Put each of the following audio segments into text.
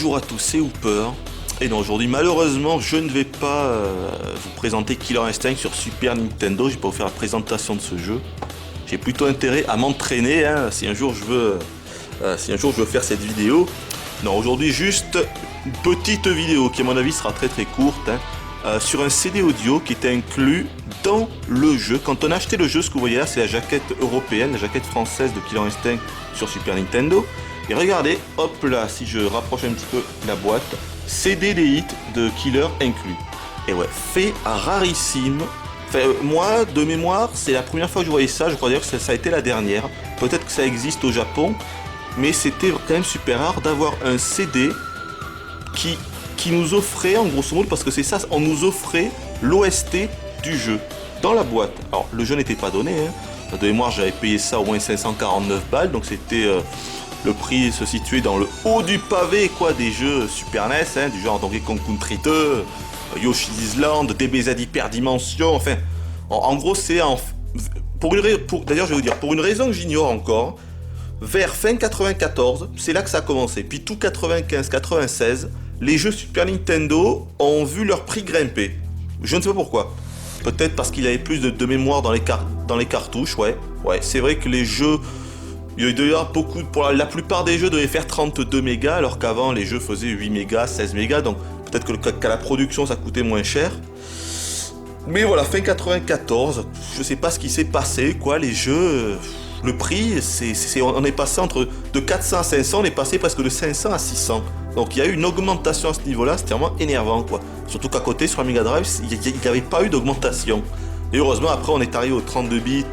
Bonjour à tous, c'est Hooper. Et non, aujourd'hui, malheureusement, je ne vais pas vous présenter Killer Instinct sur Super Nintendo. Je vais pas vous faire la présentation de ce jeu. J'ai plutôt intérêt à m'entraîner si un jour je veux faire cette vidéo. Non, aujourd'hui, juste une petite vidéo qui, à mon avis, sera très très courte. Sur un CD audio qui était inclus dans le jeu. Quand on a acheté le jeu, ce que vous voyez là, c'est la jaquette européenne, la jaquette française de Killer Instinct sur Super Nintendo. Et regardez, hop là, si je rapproche un petit peu la boîte, CD des hits de Killer inclus. Et ouais, fait rarissime. Enfin, moi, de mémoire, c'est la première fois que je voyais ça. Je crois d'ailleurs que ça a été la dernière. Peut-être que ça existe au Japon, mais c'était quand même super rare d'avoir un CD qui nous offrait, en grosso modo, parce que c'est ça, on nous offrait l'OST du jeu dans la boîte. Alors, le jeu n'était pas donné, De mémoire, j'avais payé ça au moins 549 balles, donc c'était... le prix se situait dans le haut du pavé des jeux Super NES, du genre Donkey Kong Country 2, Yoshi's Island, DBZ Hyperdimension, enfin, en gros c'est d'ailleurs je vais vous dire, pour une raison que j'ignore encore, vers fin 94, c'est là que ça a commencé, puis tout 95-96, les jeux Super Nintendo ont vu leur prix grimper. Je ne sais pas pourquoi. Peut-être parce qu'il y avait plus de mémoire dans les cartouches, ouais, c'est vrai que les jeux... Il doit y avoir beaucoup, pour la plupart des jeux devaient faire 32 mégas, alors qu'avant les jeux faisaient 8 mégas, 16 mégas, donc peut-être qu'à la production ça coûtait moins cher. Mais voilà, fin 94, je sais pas ce qui s'est passé, les jeux, le prix, on est passé de 400 à 500, on est passé presque de 500 à 600. Donc il y a eu une augmentation à ce niveau-là, c'était vraiment énervant, Surtout qu'à côté, sur la Mega Drive, il n'y avait pas eu d'augmentation. Et heureusement, après on est arrivé aux 32 bits,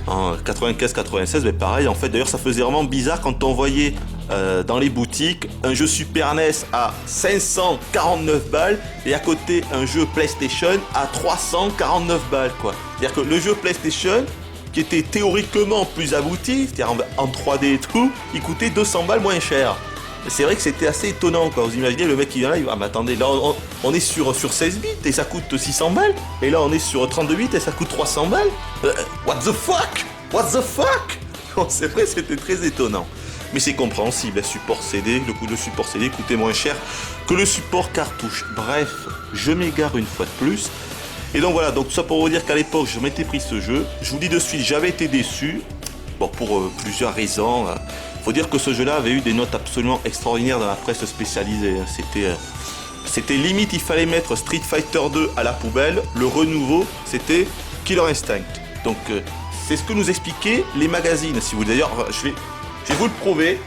en 95-96, mais pareil, en fait, d'ailleurs, ça faisait vraiment bizarre quand on voyait dans les boutiques un jeu Super NES à 549 balles et à côté un jeu PlayStation à 349 balles, C'est-à-dire que le jeu PlayStation, qui était théoriquement plus abouti, c'est-à-dire en 3D et tout, il coûtait 200 balles moins cher. C'est vrai que c'était assez étonnant, Vous imaginez le mec qui vient là, il dit, ah mais attendez, là on est sur 16 bits et ça coûte 600 balles, et là on est sur 32 bits et ça coûte 300 balles. What the fuck? C'est vrai, c'était très étonnant. Mais c'est compréhensible, le support CD, le coût de support CD coûtait moins cher que le support cartouche. Bref, je m'égare une fois de plus. Et donc voilà, donc tout ça pour vous dire qu'à l'époque je m'étais pris ce jeu. Je vous dis de suite, j'avais été déçu. Bon, pour plusieurs raisons. Faut dire que ce jeu-là avait eu des notes absolument extraordinaires dans la presse spécialisée. C'était limite, il fallait mettre Street Fighter 2 à la poubelle. Le renouveau, c'était Killer Instinct. Donc, c'est ce que nous expliquaient les magazines. Si vous voulez, d'ailleurs, je vais vous le prouver.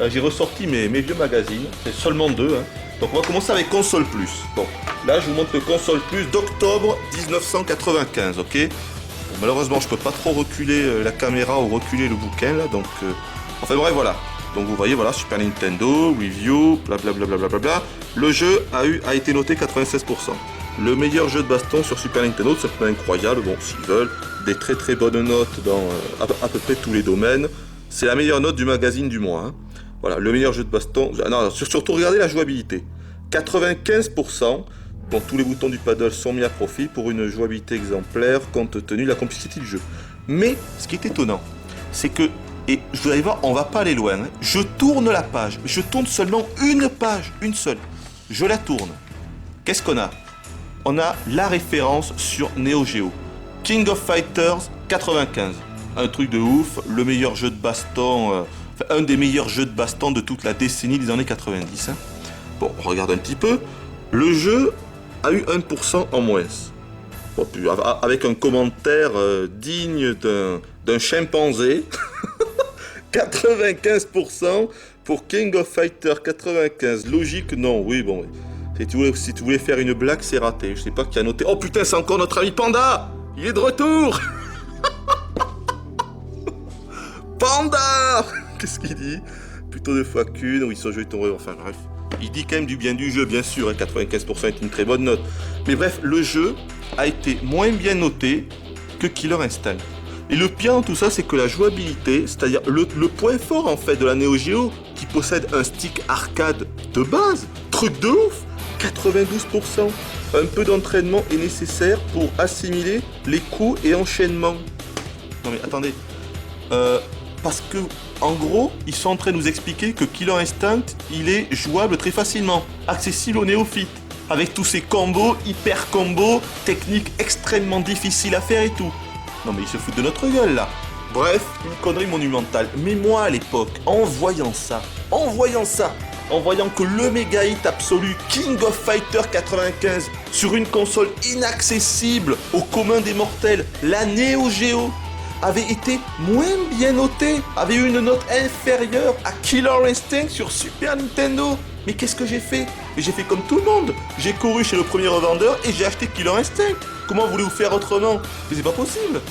J'ai ressorti mes vieux magazines. C'est seulement 2. Donc, on va commencer avec Console Plus. Bon, là, je vous montre le Console Plus d'octobre 1995, ok? Bon, malheureusement, je peux pas trop reculer la caméra ou reculer le bouquin, là, donc... Enfin bref, voilà. Donc vous voyez, voilà, Super Nintendo, review, blablabla. Le jeu a été noté 96%. Le meilleur jeu de baston sur Super Nintendo, c'est simplement incroyable. Bon, s'ils veulent, des très très bonnes notes dans à peu près tous les domaines. C'est la meilleure note du magazine du mois. Voilà, le meilleur jeu de baston. Non, surtout regardez la jouabilité. 95%. Bon, tous les boutons du paddle sont mis à profit pour une jouabilité exemplaire compte tenu de la complexité du jeu. Mais, ce qui est étonnant, c'est que et vous allez voir, on va pas aller loin. Je tourne la page. Je tourne seulement une page, une seule. Je la tourne. Qu'est-ce qu'on a? On a la référence sur Neo Geo. King of Fighters 95. Un truc de ouf. Le meilleur jeu de baston. Un des meilleurs jeux de baston de toute la décennie des années 90. Bon, on regarde un petit peu. Le jeu a eu 1% en moins. Bon, puis avec un commentaire digne d'un chimpanzé. 95% pour King of Fighter 95. Logique, non, oui, bon. Si tu voulais faire une blague, c'est raté. Je sais pas qui a noté. Oh putain, c'est encore notre ami Panda! Il est de retour! Panda! Qu'est-ce qu'il dit? Plutôt deux fois qu'une, oui, ce jeu est tombé, enfin bref. Il dit quand même du bien du jeu, bien sûr, 95% est une très bonne note. Mais bref, le jeu a été moins bien noté que Killer Instinct. Et le pire dans tout ça, c'est que la jouabilité, c'est-à-dire le point fort en fait de la Neo Geo, qui possède un stick arcade de base, truc de ouf, 92%. Un peu d'entraînement est nécessaire pour assimiler les coups et enchaînements. Non mais attendez, parce que, en gros, ils sont en train de nous expliquer que Killer Instinct, il est jouable très facilement, accessible aux néophytes, avec tous ces combos, hyper combos, techniques extrêmement difficiles à faire et tout. Non mais ils se foutent de notre gueule là. Bref, une connerie monumentale. Mais moi à l'époque, en voyant que le méga hit absolu King of Fighter 95 sur une console inaccessible au commun des mortels, la Neo Geo, avait été moins bien noté, avait eu une note inférieure à Killer Instinct sur Super Nintendo. Mais qu'est-ce que j'ai fait? Mais j'ai fait comme tout le monde. J'ai couru chez le premier revendeur et j'ai acheté Killer Instinct. Comment voulez-vous faire autrement? Mais c'est pas possible.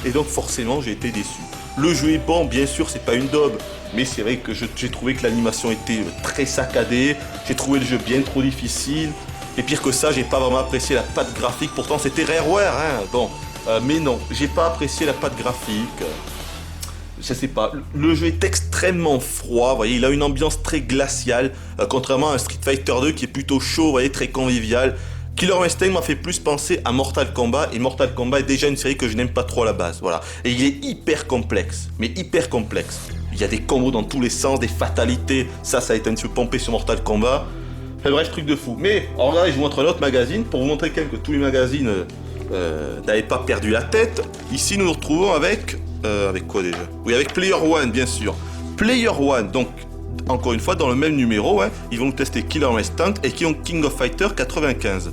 Et donc forcément j'ai été déçu. Le jeu est bon, bien sûr, c'est pas une daube. Mais c'est vrai que j'ai trouvé que l'animation était très saccadée. J'ai trouvé le jeu bien trop difficile. Et pire que ça, j'ai pas vraiment apprécié la patte graphique. Pourtant c'était Rareware, hein. Bon, mais non, j'ai pas apprécié la patte graphique. Je sais pas, le jeu est extrêmement froid, vous voyez, il a une ambiance très glaciale, contrairement à un Street Fighter 2 qui est plutôt chaud, vous voyez, très convivial. Killer Instinct m'a fait plus penser à Mortal Kombat, et Mortal Kombat est déjà une série que je n'aime pas trop à la base, voilà. Et il est hyper complexe, mais hyper complexe. Il y a des combos dans tous les sens, des fatalités, ça a été un petit peu pompé sur Mortal Kombat. Enfin bref, truc de fou. Mais, regardez, je vous montre un autre magazine, pour vous montrer quand même que tous les magazines n'avaient pas perdu la tête. Ici, nous nous retrouvons avec quoi déjà? Oui, avec Player One, bien sûr. Player One, donc, encore une fois, dans le même numéro, hein, ils vont nous tester Killer Instinct et King of Fighter 95.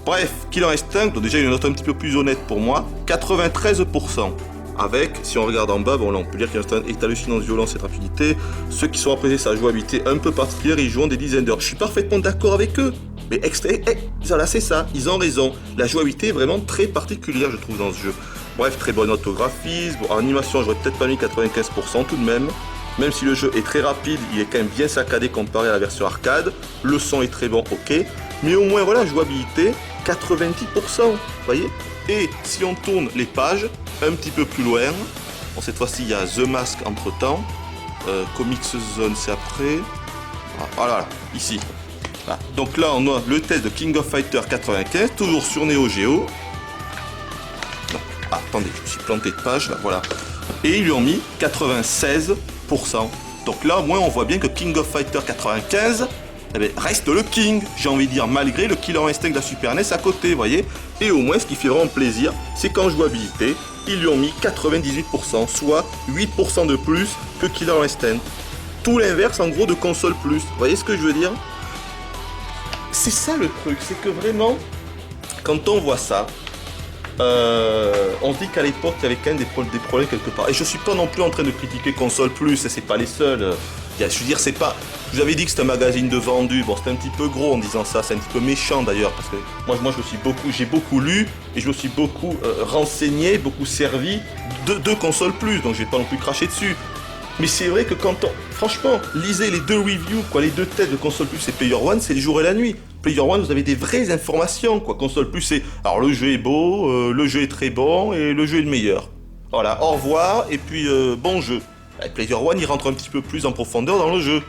Bref, Killer Instinct, donc déjà une note un petit peu plus honnête pour moi, 93%. Avec, si on regarde en bas, bon là on peut dire qu'il est hallucinant de violence et de rapidité. Ceux qui sont appréciés sa jouabilité un peu particulière, ils jouent des dizaines d'heures. Je suis parfaitement d'accord avec eux. Mais là c'est ça, ils ont raison. La jouabilité est vraiment très particulière, je trouve, dans ce jeu. Bref, très bonne orthographisme. Bon, en animation, j'aurais peut-être pas mis 95% tout de même. Même si le jeu est très rapide, il est quand même bien saccadé comparé à la version arcade. Le son est très bon, ok. Mais au moins, voilà, jouabilité, 90%. Vous voyez? Et si on tourne les pages, un petit peu plus loin. Bon, cette fois-ci, il y a The Mask entre-temps. Comics Zone, c'est après. Voilà, ici. Voilà. Donc là, on a le test de King of Fighter 95, toujours sur Neo Geo. Ah, attendez, je me suis planté de page, là, voilà. Et ils lui ont mis 96%. Donc là, au moins, on voit bien que King of Fighter 95 reste le King, j'ai envie de dire, malgré le Killer Instinct de la Super NES à côté, vous voyez. Et au moins, ce qui fait vraiment plaisir, c'est qu'en jouabilité, ils lui ont mis 98%, soit 8% de plus que Killer Instinct. Tout l'inverse, en gros, de console plus. Vous voyez ce que je veux dire? C'est ça le truc, c'est que vraiment, quand on voit ça, on se dit qu'à l'époque il y avait quand même des problèmes quelque part. Et je suis pas non plus en train de critiquer Console Plus, et c'est pas les seuls. Je veux dire, c'est pas. Je vous avais dit que c'était un magazine de vendu. Bon, c'était un petit peu gros en disant ça, c'est un petit peu méchant d'ailleurs, parce que moi j'ai beaucoup lu et je me suis beaucoup renseigné, beaucoup servi de Console Plus, donc je vais pas non plus cracher dessus. Mais c'est vrai que franchement, lisez les deux reviews, quoi, les deux tests de Console Plus et Player One, c'est le jour et la nuit. Player One, vous avez des vraies informations, quoi. Console Plus, c'est... Alors, le jeu est beau, le jeu est très bon, et le jeu est le meilleur. Voilà, au revoir, et puis bon jeu. Et Player One, il rentre un petit peu plus en profondeur dans le jeu.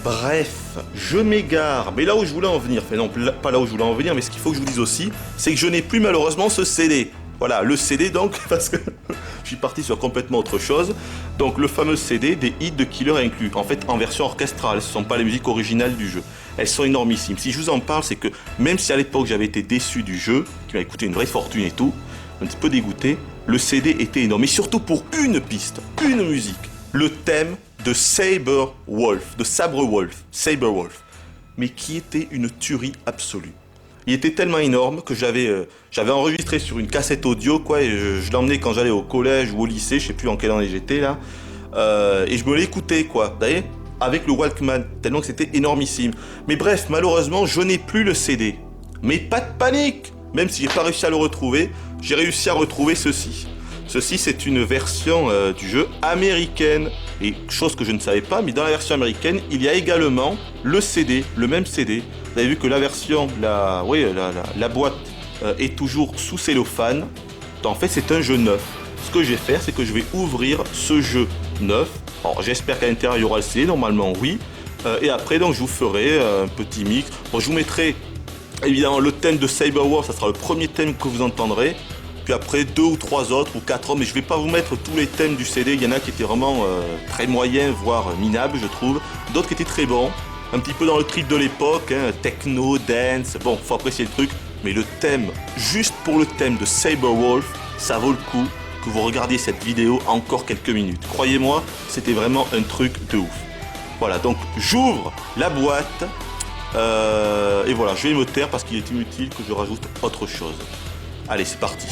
Bref, je m'égare. Mais là où je voulais en venir, enfin non, pas là où je voulais en venir, mais ce qu'il faut que je vous dise aussi, c'est que je n'ai plus malheureusement ce CD. Voilà, le CD donc, parce que je suis parti sur complètement autre chose. Donc le fameux CD des hits de Killer inclus, en fait en version orchestrale, ce ne sont pas les musiques originales du jeu. Elles sont énormissimes. Si je vous en parle, c'est que même si à l'époque j'avais été déçu du jeu, qui m'a coûté une vraie fortune et tout, un petit peu dégoûté, le CD était énorme. Et surtout pour une piste, une musique, le thème de Sabre Wolf, Sabre Wolf, mais qui était une tuerie absolue. Il était tellement énorme que j'avais enregistré sur une cassette audio, quoi, et je l'emmenais quand j'allais au collège ou au lycée, je sais plus en quelle année j'étais là, et je me l'écoutais, quoi, vous voyez, avec le Walkman, tellement que c'était énormissime. Mais bref, malheureusement, je n'ai plus le CD. Mais pas de panique, même si j'ai pas réussi à le retrouver, j'ai réussi à retrouver ceci. Ceci, c'est une version du jeu américaine. Et chose que je ne savais pas, mais dans la version américaine, il y a également le CD, le même CD. Vous avez vu que la version, la boîte est toujours sous cellophane. En fait, c'est un jeu neuf. Ce que je vais faire, c'est que je vais ouvrir ce jeu neuf. Alors, j'espère qu'à l'intérieur, il y aura le CD, normalement, oui. Et après, donc, je vous ferai un petit mix. Bon, je vous mettrai, évidemment, le thème de Sabre Wars, ça sera le premier thème que vous entendrez. Puis après, 2 ou 3 autres, ou 4 autres, mais je vais pas vous mettre tous les thèmes du CD. Il y en a qui étaient vraiment très moyens, voire minables, je trouve. D'autres qui étaient très bons. Un petit peu dans le trip de l'époque, hein, techno, dance. Bon, faut apprécier le truc. Mais le thème, juste pour le thème de Saberwolf, ça vaut le coup que vous regardiez cette vidéo encore quelques minutes. Croyez-moi, c'était vraiment un truc de ouf. Voilà, donc j'ouvre la boîte. Et voilà, je vais me taire parce qu'il est inutile que je rajoute autre chose. Allez, c'est parti.